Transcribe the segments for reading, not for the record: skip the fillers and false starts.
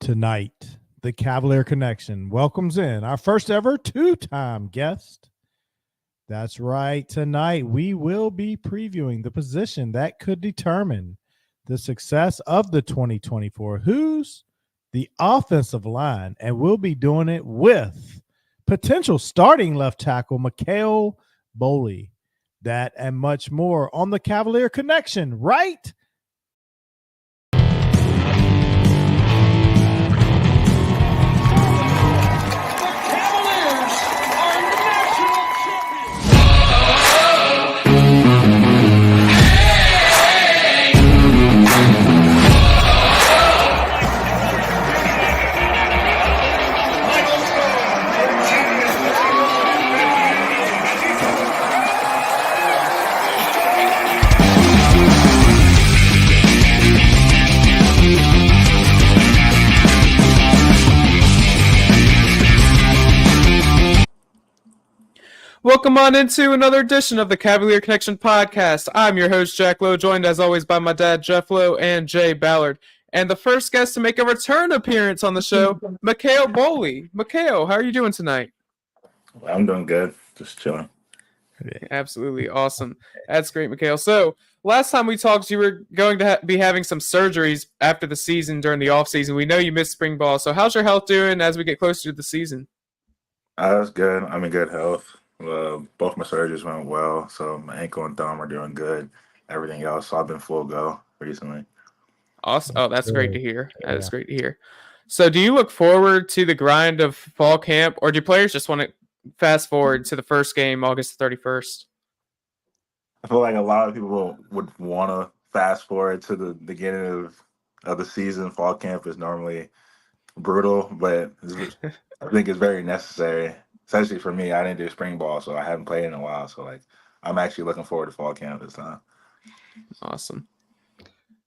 Tonight, the Cavalier Connection welcomes in our first ever two-time guest. That's right. Tonight, we will be previewing the position that could determine the success of the 2024 Who's the offensive line, and we'll be doing it with potential starting left tackle McKale Boley. That and much more on the Cavalier Connection right Welcome on into another edition of the Cavalier Connection podcast. I'm your host, Jack Lowe, joined as always by my dad, Jeff Lowe, and Jay Ballard. And the first guest to make a return appearance on the show, McKale Boley. McKale, how are you doing tonight? I'm doing good. Just chilling. Absolutely awesome. That's great, McKale. So, last time we talked, you were going to be having some surgeries after the season during the offseason. We know you missed spring ball. So, how's your health doing as we get closer to the season? That's good. I'm in good health. Both my surgeries went well, so my ankle and thumb are doing good. Everything else, so I've been full go recently. Awesome. Oh, that's great to hear. That is great to hear. So do you look forward to the grind of fall camp, or do players just want to fast forward to the first game, August 31st? I feel like a lot of people would want to fast forward to the beginning of the season. Fall camp is normally brutal, but I think it's very necessary. Especially for me, I didn't do spring ball, so I haven't played in a while. So, I'm actually looking forward to fall camp this time. Awesome.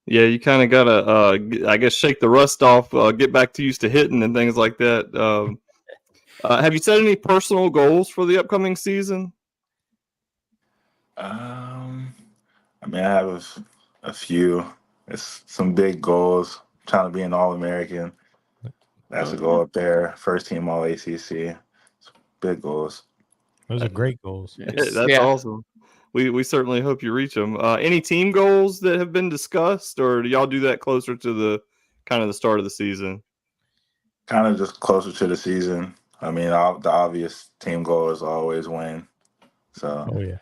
Yeah, you kind of got to, I guess, shake the rust off, get back to used to hitting and things like that. Have you set any personal goals for the upcoming season? I have a few. It's some big goals. I'm trying to be an All-American. That's a goal up there. First team All-ACC. Big goals. Those are great goals. That's awesome. We certainly hope you reach them. Any team goals that have been discussed, or do y'all do that closer to the kind of the start of the season? Kind of just closer to the season. I mean, the obvious team goal is always win. So,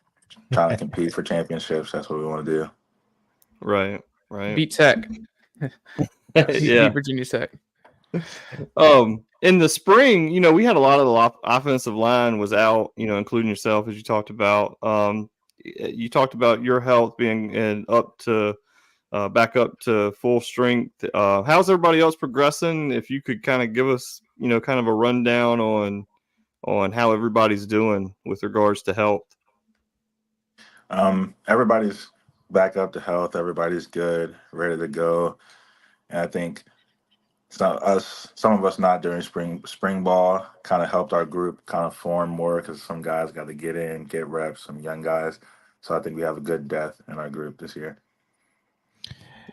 trying to compete for championships. That's what we want to do. Right. Beat Tech. Beat Virginia Tech. In the spring, we had a lot of the offensive line was out, including yourself, as you talked about. You talked about your health being back up to full strength. How's everybody else progressing? If you could kind of give us, kind of a rundown on how everybody's doing with regards to health. Everybody's back up to health. Everybody's good, ready to go. And I think some of us not during spring ball kind of helped our group kind of form more because some guys got to get in, get reps, some young guys. So I think we have a good depth in our group this year.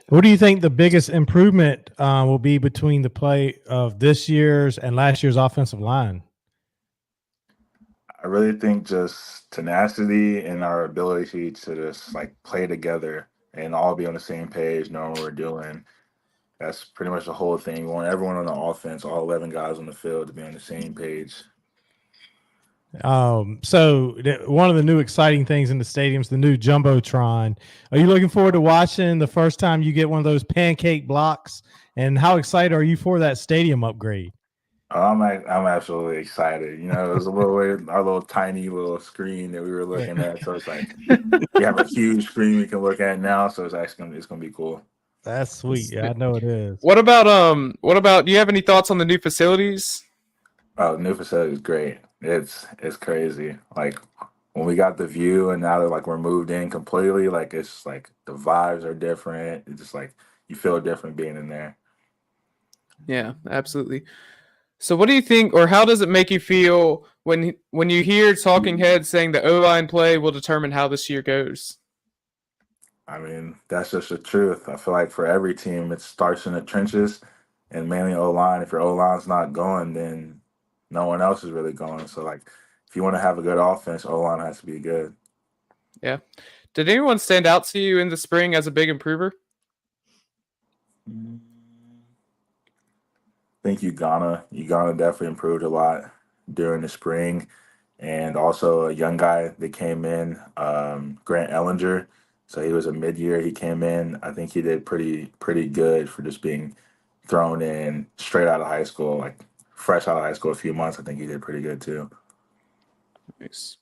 What do you think the biggest improvement will be between the play of this year's and last year's offensive line? I really think just tenacity and our ability to just play together and all be on the same page, knowing what we're doing. That's pretty much the whole thing. We want everyone on the offense, all 11 guys on the field, to be on the same page. So one of the new exciting things in the stadium is the new Jumbotron. Are you looking forward to watching the first time you get one of those pancake blocks? And how excited are you for that stadium upgrade? I'm absolutely excited. It was our little tiny little screen that we were looking at. So it's we have a huge screen we can look at now. So it's going to be cool. That's sweet. Yeah, I know it is. What about do you have any thoughts on the new facilities? Oh, the new facility is great. It's crazy. When we got the view and now that we're moved in completely, it's the vibes are different. It's just you feel different being in there. Yeah, absolutely. So what do you think, or how does it make you feel when you hear talking heads saying the O-line play will determine how this year goes? I mean, that's just the truth. I feel like for every team, it starts in the trenches, and mainly O-line. If your O-line's not going, then no one else is really going. So, like, if you want to have a good offense, O-line has to be good. Yeah. Did anyone stand out to you in the spring as a big improver? I think Uganda definitely improved a lot during the spring. And also a young guy that came in, Grant Ellinger. So he was a mid-year. He came in. I think he did pretty good for just being thrown in straight out of high school, like fresh out of high school a few months. I think he did pretty good too. Nice.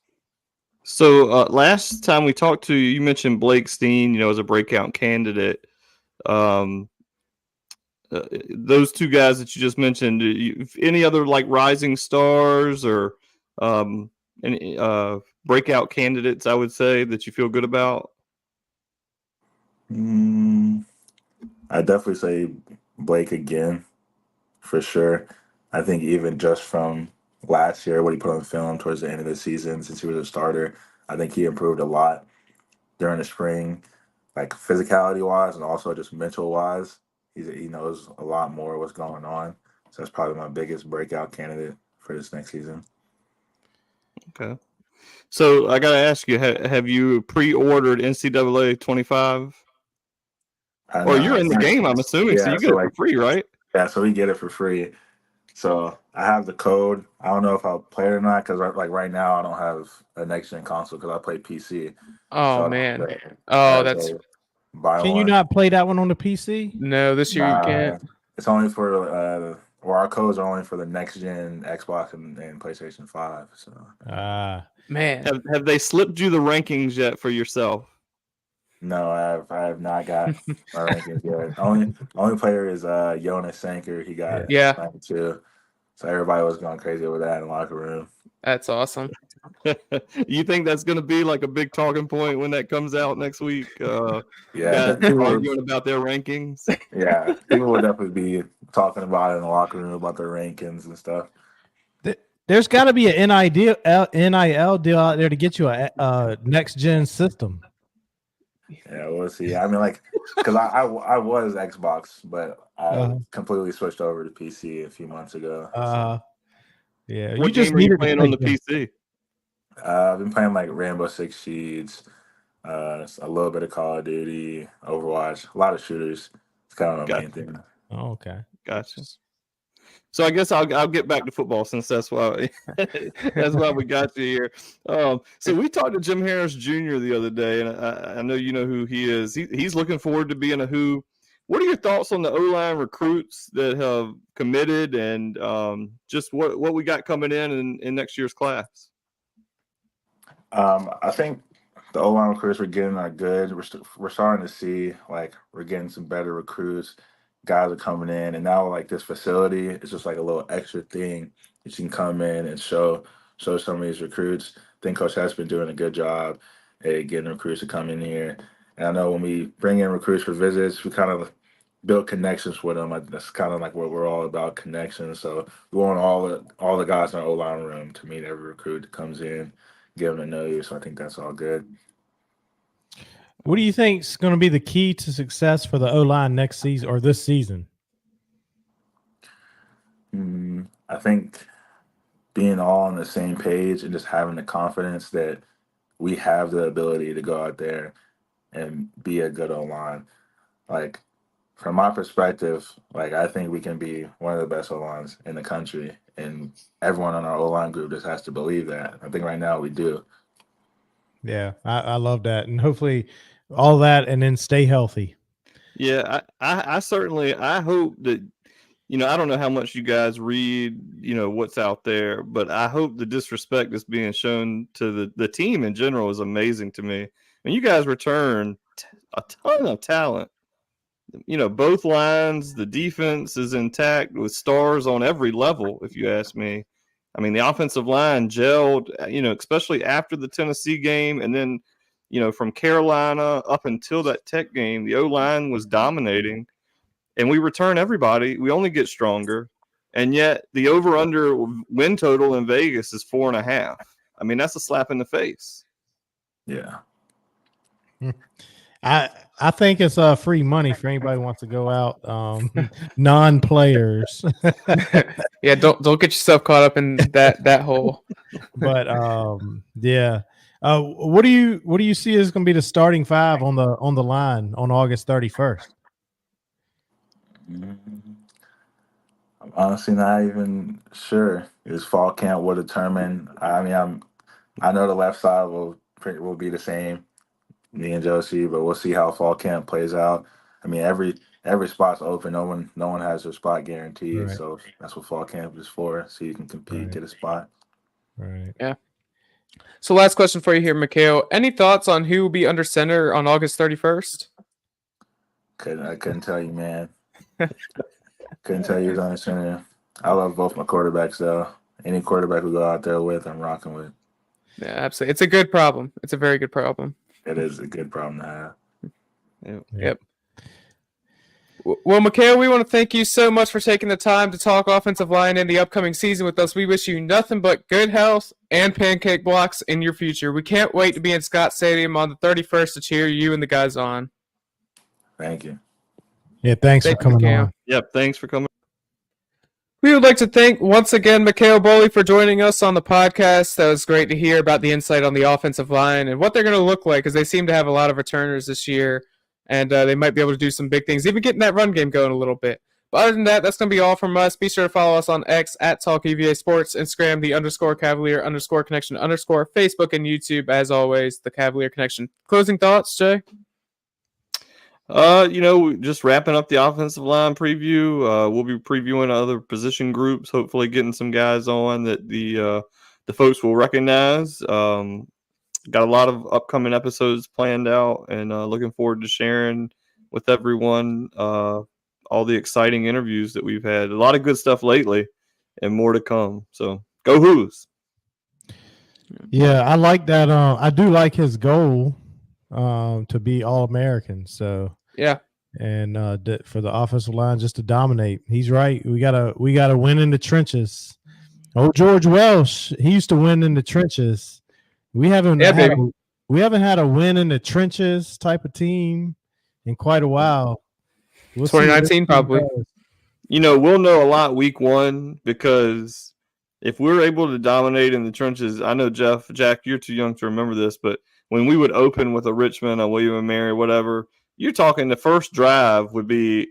So last time we talked to you, you mentioned Blake Steen, as a breakout candidate. Those two guys that you just mentioned, any other like rising stars or any breakout candidates, I would say, that you feel good about? I definitely say Blake again, for sure. I think even just from last year, what he put on film towards the end of the season, since he was a starter, I think he improved a lot during the spring, like physicality wise and also just mental wise. He knows a lot more what's going on. So that's probably my biggest breakout candidate for this next season. Okay. So I got to ask you, have you pre-ordered NCAA 25? Or you're in the game, I'm assuming, so Yeah, you get it for free, right? Yeah, so we get it for free. So I have the code. I don't know if I'll play it or not because like right now I don't have a next gen console because I play PC. Oh, So man. I Oh, have that's to buy Can you one. not play that one on the PC? no. This year you can't. It's only for or our codes are only for the next gen Xbox and PlayStation 5. So Man. Have they slipped you the rankings yet for yourself? no, I have not got my rankings yet. Only player is Jonas Sanker. He got Yeah. 92. So everybody was going crazy over that in the locker room. That's awesome. You think that's going to be like a big talking point when that comes out next week? Yeah, guys arguing about their rankings. Yeah, people will definitely be talking about it in the locker room about their rankings and stuff. There's got to be an NIL deal out there to get you a next gen system. Yeah, we'll see. I mean, like, because I was Xbox, but I completely switched over to PC a few months ago. Yeah, what you just game are you needed playing on the PC? I've been playing like Rainbow Six Siege, a little bit of Call of Duty, Overwatch, a lot of shooters. It's kind of my main thing. Oh, okay, gotcha. So I guess I'll get back to football since that's why we got you here. So we talked to Jim Harris Jr. the other day, and I know you know who he is. He's looking forward to being a who. What are your thoughts on the O-line recruits that have committed, and just what we got coming in next year's class? I think the O-line recruits we're getting are good. We're starting to see like we're getting some better recruits. Guys are coming in, and now like this facility is just like a little extra thing that you can come in and show some of these recruits. I think Coach has been doing a good job at getting recruits to come in here. And I know when we bring in recruits for visits, we kind of build connections with them. That's kind of like what we're all about, connections. So we want all the guys in our O-line room to meet every recruit that comes in, get them to know you. So I think that's all good. What do you think is going to be the key to success for the O-line next season or this season? I think being all on the same page and just having the confidence that we have the ability to go out there and be a good O-line. Like, from my perspective, like I think we can be one of the best O-lines in the country, and everyone on our O-line group just has to believe that. I think right now we do. Yeah, I love that, and hopefully all that, and then stay healthy. Yeah, I certainly hope that, I don't know how much you guys read, what's out there, but I hope the disrespect that's being shown to the team in general is amazing to me. And you guys return a ton of talent. Both lines, the defense is intact with stars on every level, if you ask me. I mean, the offensive line gelled, especially after the Tennessee game. And then, from Carolina up until that Tech game, the O-line was dominating. And we return everybody. We only get stronger. And yet the over-under win total in Vegas is 4.5. I mean, that's a slap in the face. Yeah. I think it's free money for anybody who wants to go out, non-players. Yeah, don't get yourself caught up in that hole. But yeah. What do you see is going to be the starting five on the line on August 31st? I'm honestly not even sure. Is fall camp will determine. I mean, I know the left side will be the same, me and Josie, but we'll see how fall camp plays out. I mean, every spot's open. No one has their spot guaranteed. Right. So that's what fall camp is for. So you can compete, get a spot. Right. Yeah. So last question for you here, McKale. Any thoughts on who will be under center on August 31st? I couldn't tell you, man. Couldn't tell you who's under center. I love both my quarterbacks, though. Any quarterback we go out there with, I'm rocking with. Yeah, absolutely. It's a good problem. It's a very good problem. It is a good problem to have. Yep. Well, McKale, we want to thank you so much for taking the time to talk offensive line in the upcoming season with us. We wish you nothing but good health and pancake blocks in your future. We can't wait to be in Scott Stadium on the 31st to cheer you and the guys on. Thank you. Yeah, thanks for coming on. Yep, thanks for coming. We would like to thank once again McKale Boley for joining us on the podcast. That was great to hear about the insight on the offensive line and what they're going to look like, because they seem to have a lot of returners this year, and they might be able to do some big things, even getting that run game going a little bit. But other than that, that's going to be all from us. Be sure to follow us on X at TalkEVA Sports, Instagram, _Cavalier_Connection_, Facebook and YouTube, as always, the Cavalier Connection. Closing thoughts, Jay? Just wrapping up the offensive line preview. We'll be previewing other position groups, hopefully getting some guys on that the folks will recognize. Got a lot of upcoming episodes planned out, and looking forward to sharing with everyone all the exciting interviews that we've had. A lot of good stuff lately, and more to come. So go Hoos! Yeah, I like that. I do like his goal to be All-American. So yeah, and for the offensive line just to dominate. He's right. We gotta win in the trenches. Oh, George Welsh, he used to win in the trenches. We haven't had a win in the trenches type of team in quite a while. 2019 probably. We'll know a lot week one, because if we're able to dominate in the trenches, I know Jack, you're too young to remember this, but when we would open with a Richmond, a William & Mary, whatever, you're talking the first drive would be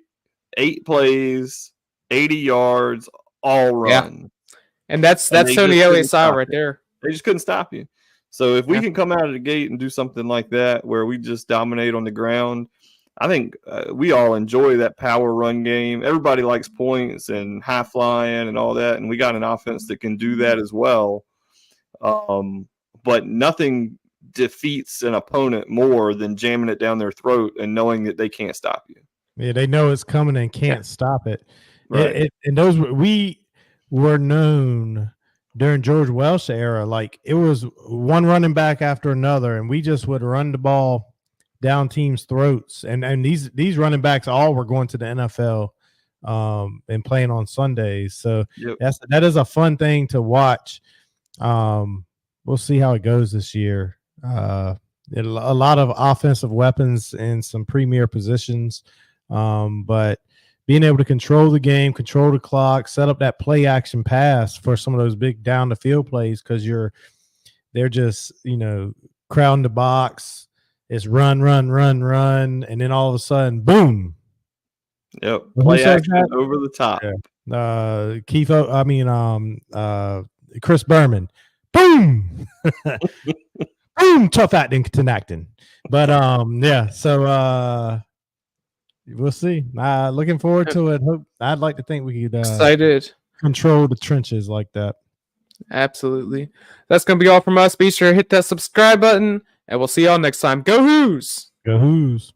8 plays, 80 yards, all run. Yeah. And that's Tony Elliott's style right there. They just couldn't stop you. So if we can come out of the gate and do something like that, where we just dominate on the ground, I think we all enjoy that power run game. Everybody likes points and high flying and all that, and we got an offense that can do that as well. But nothing defeats an opponent more than jamming it down their throat and knowing that they can't stop you. Yeah, they know it's coming and can't stop it. Right. And those we were known during George Welsh era, like it was one running back after another, and we just would run the ball down teams' throats. And these running backs all were going to the NFL and playing on Sundays. So that is a fun thing to watch. We'll see how it goes this year. A lot of offensive weapons in some premier positions, but being able to control the game, control the clock, set up that play action pass for some of those big down the field plays, because they're just crowding the box. It's run, and then all of a sudden, boom. Yep, play action over the top. Yeah. Chris Berman, boom. Boom, tough acting to acting. But so we'll see. Looking forward to it. I'd like to think we could excited control the trenches like that. Absolutely. That's gonna be all from us. Be sure to hit that subscribe button, and we'll see y'all next time. Go Hoos! Go Hoos!